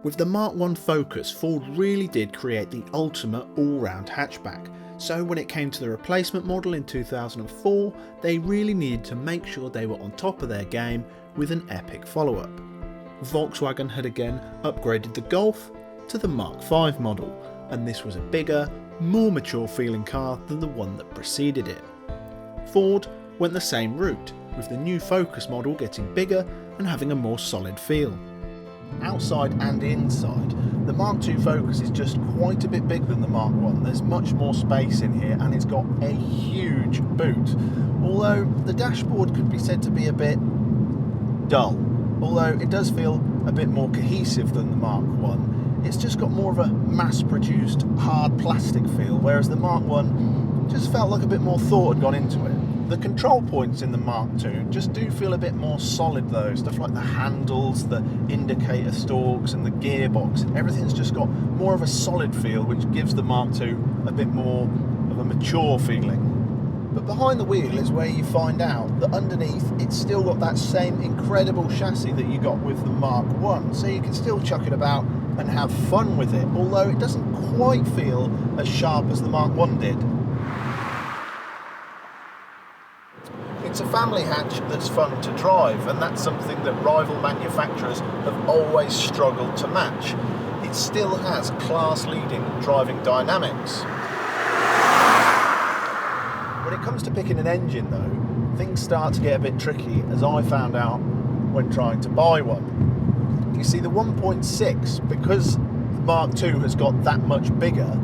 With the Mark 1 Focus, Ford really did create the ultimate all-round hatchback, so when it came to the replacement model in 2004, they really needed to make sure they were on top of their game with an epic follow-up. Volkswagen had again upgraded the Golf to the Mark 5 model, and this was a bigger, more mature feeling car than the one that preceded it. Ford went the same route, with the new Focus model getting bigger and having a more solid feel. Outside and inside, the Mark II Focus is just quite a bit bigger than the Mark 1. There's much more space in here and it's got a huge boot, although the dashboard could be said to be a bit dull, although it does feel a bit more cohesive than the Mark 1. It's just got more of a mass-produced hard plastic feel, whereas the Mark 1 just felt like a bit more thought had gone into it. The control points in the Mark II just do feel a bit more solid though, stuff like the handles, the indicator stalks and the gearbox, everything's just got more of a solid feel, which gives the Mark II a bit more of a mature feeling. But behind the wheel is where you find out that underneath it's still got that same incredible chassis that you got with the Mark 1, so you can still chuck it about and have fun with it, although it doesn't quite feel as sharp as the Mark 1 did. It's a family hatch that's fun to drive, and that's something that rival manufacturers have always struggled to match. It still has class-leading driving dynamics. When it comes to picking an engine though, things start to get a bit tricky, as I found out when trying to buy one. You see, the 1.6, because the Mark II has got that much bigger,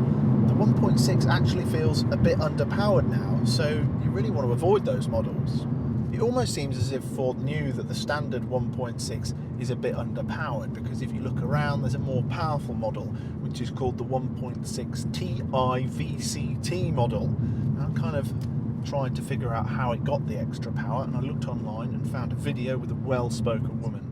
the 1.6 actually feels a bit underpowered now, so you really want to avoid those models. It almost seems as if Ford knew that the standard 1.6 is a bit underpowered, because if you look around there's a more powerful model which is called the 1.6 Ti VCT model. And I'm kind of trying to figure out how it got the extra power, and I looked online and found a video with a well-spoken woman.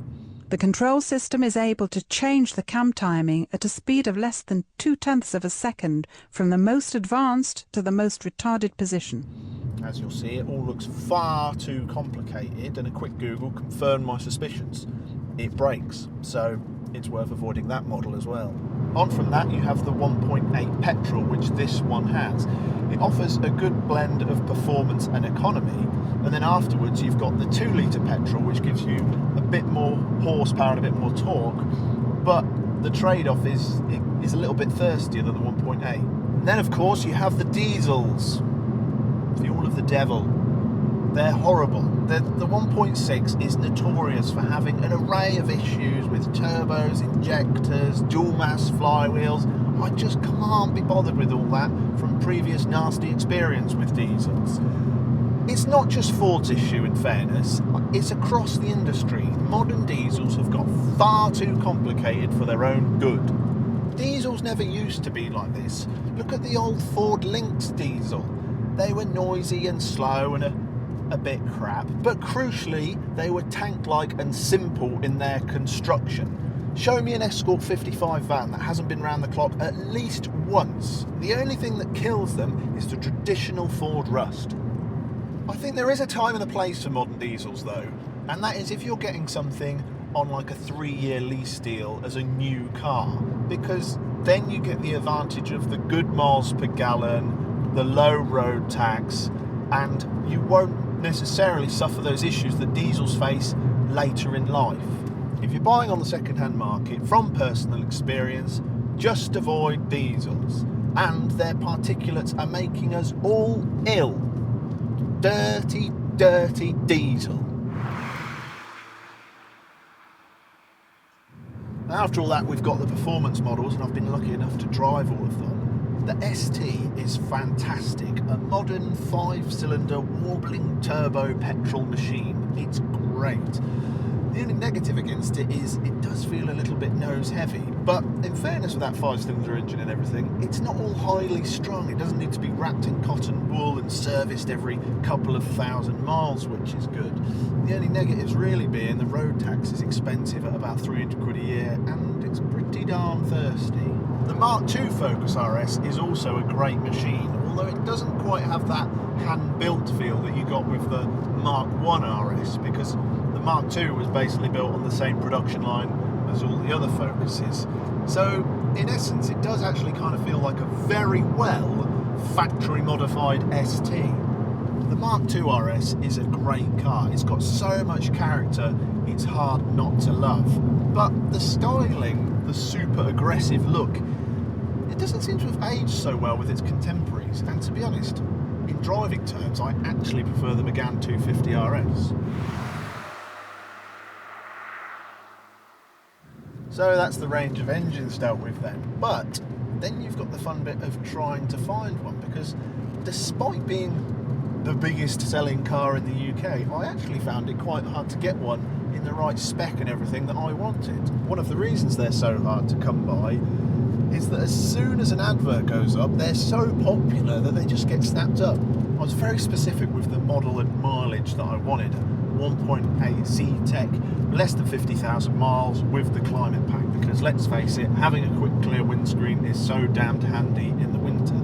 The control system is able to change the cam timing at a speed of less than 0.2 of a second from the most advanced to the most retarded position. As you'll see, it all looks far too complicated, and a quick Google confirmed my suspicions. It brakes, so it's worth avoiding that model as well. On from that, you have the 1.8 petrol, which this one has. It offers a good blend of performance and economy, and then afterwards you've got the 2-litre petrol, which gives you a bit more horsepower and a bit more torque, but the trade-off is a little bit thirstier than the 1.8. And then of course you have the diesels, fuel of the devil. They're horrible. The 1.6 is notorious for having an array of issues with turbos, injectors, dual mass flywheels. I just can't be bothered with all that from previous nasty experience with diesels. It's not just Ford's issue, in fairness, it's across the industry. Modern diesels have got far too complicated for their own good. Diesels never used to be like this. Look at the old Ford Lynx diesel. They were noisy and slow and a bit crap, but crucially they were tank-like and simple in their construction. Show me an Escort 55 van that hasn't been round the clock at least once. The only thing that kills them is the traditional Ford rust. I think there is a time and a place for modern diesels though, and that is if you're getting something on like a 3-year lease deal as a new car, because then you get the advantage of the good miles per gallon, the low road tax, and you won't necessarily suffer those issues that diesels face later in life. If you're buying on the second-hand market, from personal experience, just avoid diesels, and their particulates are making us all ill. Dirty, dirty diesel. After all that, we've got the performance models, and I've been lucky enough to drive all of them. The ST is fantastic, a modern 5-cylinder wobbling turbo petrol machine. It's great. The only negative against it is it does feel a little bit nose heavy, but in fairness with that 5-cylinder engine and everything, it's not all highly strung. It doesn't need to be wrapped in cotton wool and serviced every couple of thousand miles, which is good. The only negatives really being the road tax is expensive at about 300 quid a year, and it's pretty darn thirsty. The Mark II Focus RS is also a great machine, although it doesn't quite have that hand-built feel that you got with the Mark I RS, because the Mark II was basically built on the same production line as all the other Focuses. So in essence, it does actually kind of feel like a very well factory modified ST. The Mark II RS is a great car. It's got so much character, it's hard not to love. But the styling, the super aggressive look, it doesn't seem to have aged so well with its contemporaries. And to be honest, in driving terms, I actually prefer the MK2 250 RS. So that's the range of engines dealt with then. But then you've got the fun bit of trying to find one, because despite being the biggest selling car in the UK, I actually found it quite hard to get one in the right spec and everything that I wanted. One of the reasons they're so hard to come by is that as soon as an advert goes up, they're so popular that they just get snapped up. I was very specific with the model and mileage that I wanted. 1.8 Z-Tech, less than 50,000 miles with the climate pack, because let's face it, having a quick clear windscreen is so damned handy in the winter.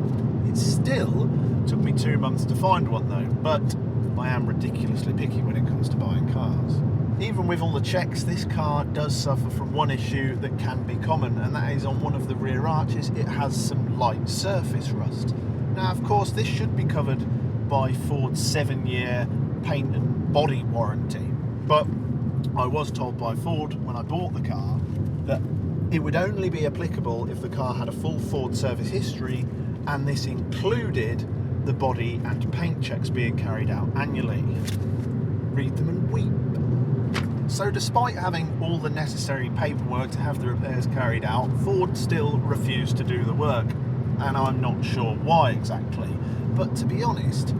It still took me 2 months to find one though, but I am ridiculously picky when it comes to buying cars. Even with all the checks, this car does suffer from one issue that can be common, and that is on one of the rear arches it has some light surface rust. Now of course this should be covered by Ford's 7-year paint and body warranty, but I was told by Ford when I bought the car that it would only be applicable if the car had a full Ford service history, and this included the body and paint checks being carried out annually. Read them and weep. So despite having all the necessary paperwork to have the repairs carried out, Ford still refused to do the work, and I'm not sure why exactly. But to be honest,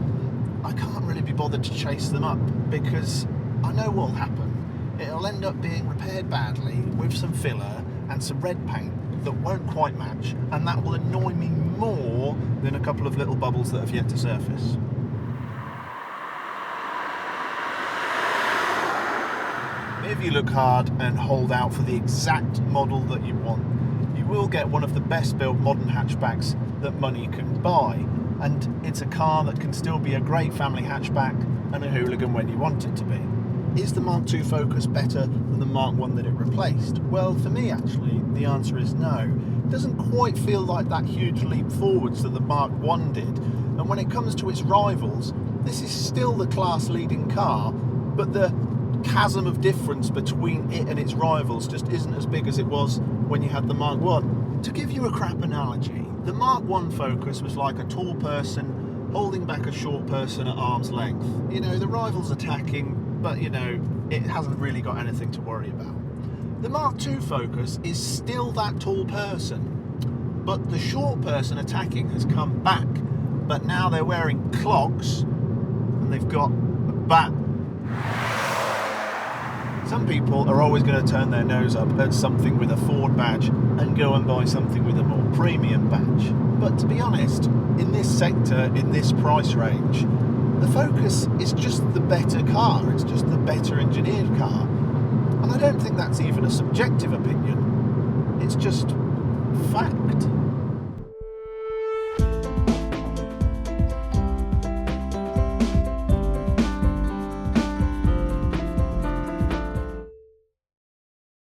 I can't really be bothered to chase them up, because I know what'll happen. It'll end up being repaired badly with some filler and some red paint that won't quite match, and that will annoy me more than a couple of little bubbles that have yet to surface. If you look hard and hold out for the exact model that you want, you will get one of the best built modern hatchbacks that money can buy, and it's a car that can still be a great family hatchback and a hooligan when you want it to be. Is the Mark II Focus better than the Mark I that it replaced? Well, for me actually, the answer is no. It doesn't quite feel like that huge leap forwards that the Mark I did, and when it comes to its rivals, this is still the class-leading car, but the chasm of difference between it and its rivals just isn't as big as it was when you had the Mark I. To give you a crap analogy, the Mark I Focus was like a tall person holding back a short person at arm's length. You know, the rival's attacking, but you know, it hasn't really got anything to worry about. The Mark II Focus is still that tall person, but the short person attacking has come back, but now they're wearing clogs and they've got a bat. Some people are always going to turn their nose up at something with a Ford badge and go and buy something with a more premium badge. But to be honest, in this sector, in this price range, the Focus is just the better car. It's just the better engineered car. And I don't think that's even a subjective opinion. It's just fact.